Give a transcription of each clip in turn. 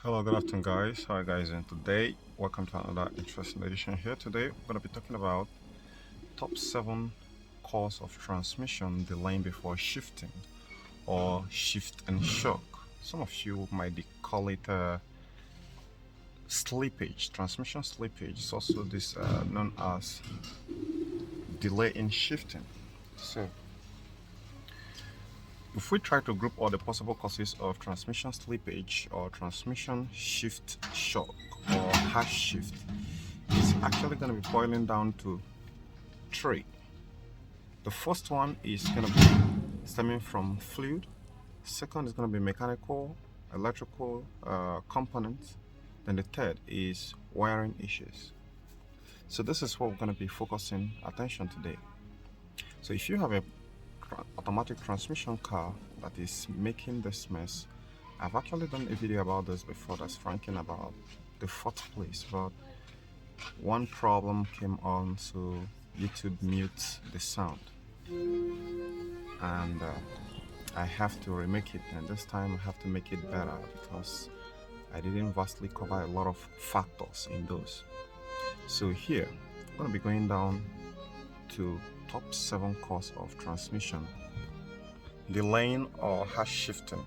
Hello, good afternoon, guys. How are you guys doing today? Welcome to another interesting edition here. Today, we're going to be talking about top 7 cause of transmission delaying before shifting or shift and shock. Some of you might call it slippage, transmission slippage. It's also this known as delay in shifting. So, if we try to group all the possible causes of transmission slippage or transmission shift shock or harsh shift, it's actually going to be boiling down to 3. The first one is going to be stemming from fluid. Second is going to be mechanical, electrical components. Then the third is wiring issues. So this is what we're going to be focusing attention today. So if you have a automatic transmission car that is making this mess, I've actually done a video about this before that's ranking about the 4th place, but one problem came on, so YouTube mute the sound, and I have to remake it, and this time I have to make it better because I didn't vastly cover a lot of factors in those. So here I'm going to be going down to top 7 cause of transmission delaying or harsh shifting.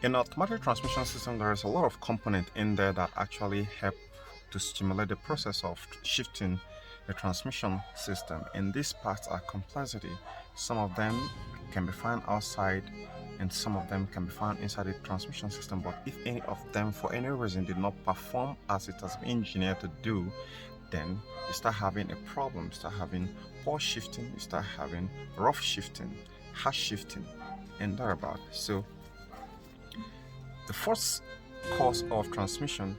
In automatic transmission system, there is a lot of component in there that actually help to stimulate the process of shifting the transmission system, and these parts are complexity. Some of them can be found outside and some of them can be found inside the transmission system, but if any of them for any reason did not perform as it has been engineered to do, then you start having a problem. You start having poor shifting, you start having rough shifting, harsh shifting, and thereabout. So the first cause of transmission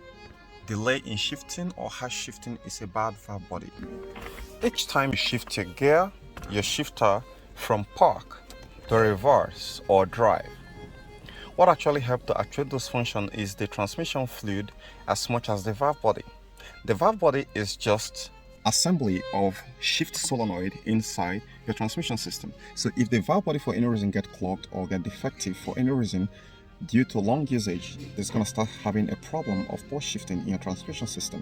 delay in shifting or harsh shifting is a bad valve body. Each time you shift your gear, your shifter from park to reverse or drive, what actually helps to actuate this function is the transmission fluid as much as the valve body. The valve body is just assembly of shift solenoid inside your transmission system. So if the valve body for any reason get clogged or get defective for any reason due to long usage, it's going to start having a problem of poor shifting in your transmission system.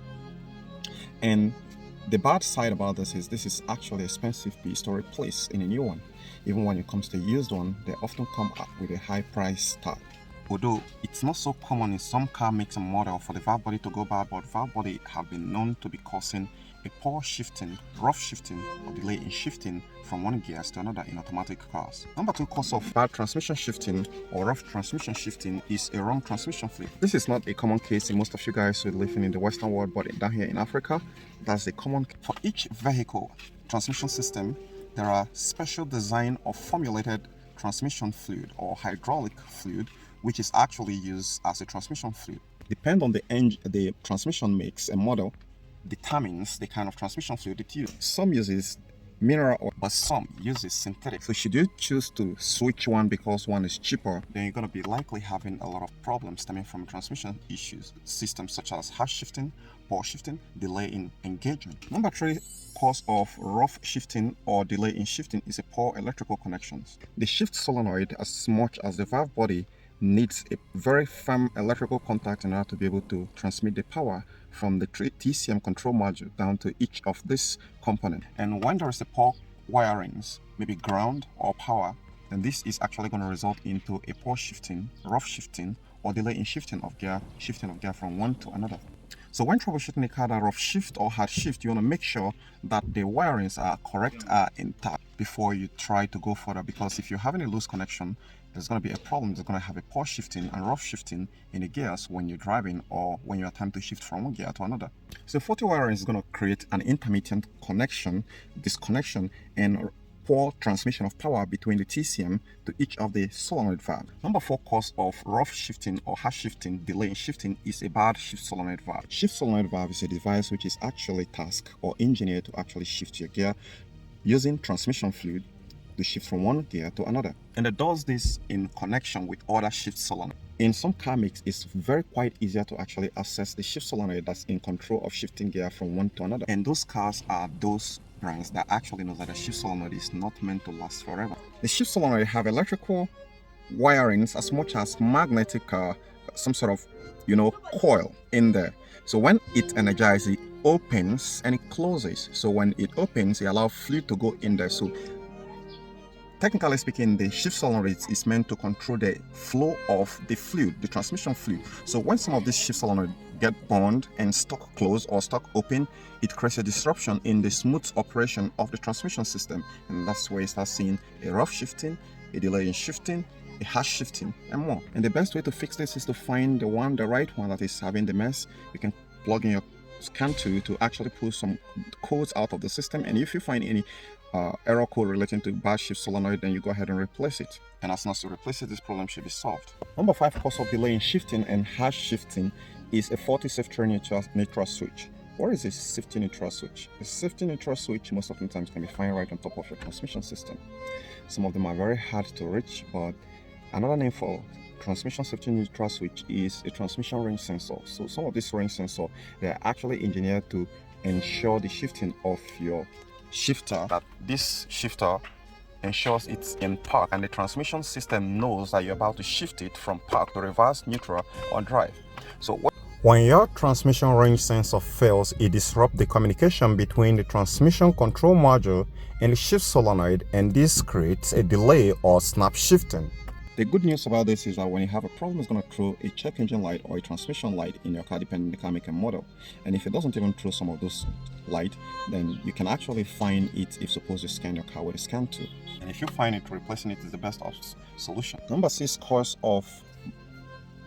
And the bad side about this is actually expensive piece to replace in a new one. Even when it comes to used one, they often come up with a high price tag. Although it's not so common in some car makes and model for the valve body to go bad, but valve body have been known to be causing a poor shifting, rough shifting, or delay in shifting from one gear to another in automatic cars. Number 2 cause of bad transmission shifting or rough transmission shifting is a wrong transmission fluid. This is not a common case in most of you guys who are living in the Western world, but down here in Africa, that's a common. For each vehicle transmission system, there are special design of formulated transmission fluid or hydraulic fluid, which is actually used as a transmission fluid. Depend on the transmission mix and model determines the kind of transmission fluid it uses. Some uses mineral oil, but some uses synthetic. So should you choose to switch one because one is cheaper, then you're going to be likely having a lot of problems stemming from transmission issues, systems such as harsh shifting, poor shifting, delay in engagement. Number 3 cause of rough shifting or delay in shifting is a poor electrical connections. The shift solenoid, as much as the valve body, needs a very firm electrical contact in order to be able to transmit the power from the TCM control module down to each of this component. And when there is a poor wirings, maybe ground or power, then this is actually going to result into a poor shifting, rough shifting, or delay in shifting of gear from one to another. So when troubleshooting a car that rough shift or hard shift, you want to make sure that the wirings are correct, are intact before you try to go further, because if you're having a loose connection, there's going to be a problem. There's going to have a poor shifting and rough shifting in the gears when you're driving or when you attempt to shift from one gear to another. So faulty wiring is going to create an intermittent connection, disconnection, and poor transmission of power between the TCM to each of the solenoid valve. Number 4 cause of rough shifting or harsh shifting, delay in shifting, is a bad shift solenoid valve. Shift solenoid valve is a device which is actually tasked or engineered to actually shift your gear using transmission fluid to shift from one gear to another, and it does this in connection with other shift solenoid. In some car makes, it's very quite easier to actually access the shift solenoid that's in control of shifting gear from one to another, and those cars are those brands that actually know that the shift solenoid is not meant to last forever. The shift solenoid have electrical wirings as much as magnetic some sort of coil in there. So when it energizes, it opens and it closes. So when it opens, it allows fluid to go in there. So technically speaking, the shift solenoid is meant to control the flow of the fluid, the transmission fluid. So when some of these shift solenoid get burned and stuck closed or stuck open, it creates a disruption in the smooth operation of the transmission system. And that's where you start seeing a rough shifting, a delay in shifting, a harsh shifting, and more. And the best way to fix this is to find the right one that is having the mess. You can plug in your scan tool to actually pull some codes out of the system. And if you find any error code relating to bad shift solenoid, then you go ahead and replace it. And as soon as you replace it, this problem should be solved. Number 5 cause of delay in shifting and harsh shifting is a faulty safety neutral switch. What is a safety neutral switch? A safety neutral switch most often times can be found right on top of your transmission system. Some of them are very hard to reach, but another name for transmission safety neutral switch is a transmission range sensor. So some of these range sensors, they are actually engineered to ensure the shifting of your shifter, that this shifter ensures it's in park and the transmission system knows that you're about to shift it from park to reverse, neutral, or drive. So when your transmission range sensor fails, it disrupts the communication between the transmission control module and the shift solenoid, and this creates a delay or snap shifting. The good news about this is that when you have a problem, it's going to throw a check engine light or a transmission light in your car, depending on the car make and model. And if it doesn't even throw some of those light, then you can actually find it if suppose you scan your car with a scan tool. And if you find it, replacing it is the best solution. Number 6 cause of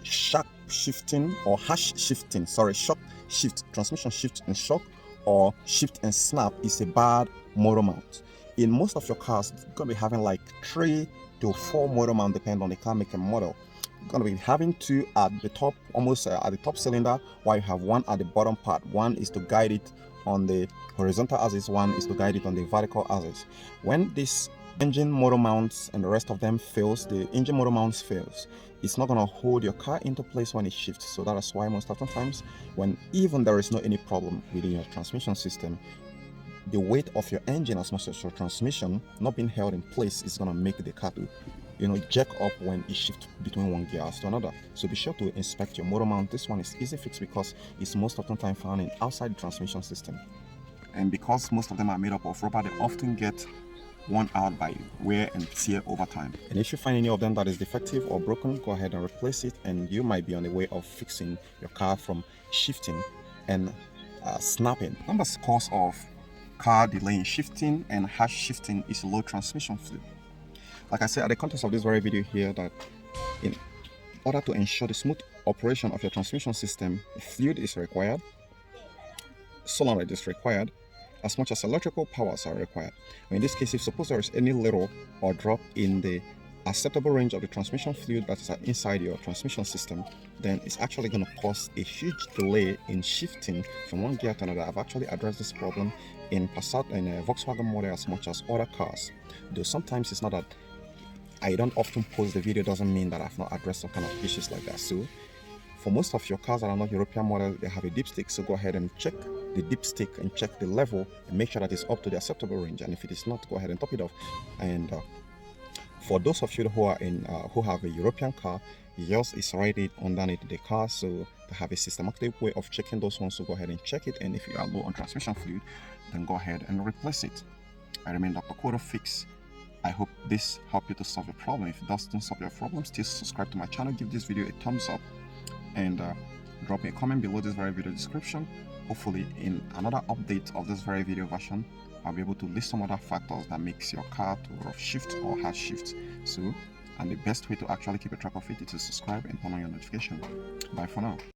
sharp shifting or harsh shifting, shock shift, transmission shift and shock, or shift and snap is a bad motor mount. In most of your cars, you're going to be having like 3 to 4 motor mount, depending on the car make and model. You're going to be having 2 at the top, almost at the top cylinder, while you have 1 at the bottom part. 1 is to guide it on the horizontal axis, 1 is to guide it on the vertical axis. When this engine motor mounts and the rest of them fails, the engine motor mounts fails, it's not going to hold your car into place when it shifts. So that is why most often times, when even there is no any problem within your transmission system, the weight of your engine as much as your transmission not being held in place is going to make the car to jack up when it shifts between one gear to another. So be sure to inspect your motor mount. This one is easy fix because it's most often time found in outside the transmission system, and because most of them are made up of rubber, they often get worn out by wear and tear over time. And if you find any of them that is defective or broken, go ahead and replace it, and you might be on the way of fixing your car from shifting and snapping. Number cause of car delay in shifting and harsh shifting is low transmission fluid. Like I said at the context of this very video here, that in order to ensure the smooth operation of your transmission system, fluid is required, solenoid is required, as much as electrical powers are required. In this case, if suppose there is any little or drop in the acceptable range of the transmission fluid that is inside your transmission system, then it's actually going to cause a huge delay in shifting from one gear to another. I've actually addressed this problem in Passat and Volkswagen model as much as other cars. Though sometimes it's not that I don't often post the video, doesn't mean that I've not addressed some kind of issues like that. So for most of your cars that are not European model, they have a dipstick. So go ahead and check the dipstick and check the level and make sure that it's up to the acceptable range. And if it is not, go ahead and top it off. And for those of you who are who have a European car, yours is already underneath the car, so they have a systematic way of checking those ones. So go ahead and check it, and if you are low on transmission fluid, then go ahead and replace it. I remain Dr. Kodo Fix. I hope this helped you to solve your problem. If it doesn't solve your problem, still subscribe to my channel, give this video a thumbs up, and drop me a comment below this very video description. Hopefully in another update of this very video version, I'll be able to list some other factors that makes your car to rough shift or hard shift. So, and the best way to actually keep a track of it is to subscribe and turn on your notification. Bye for now.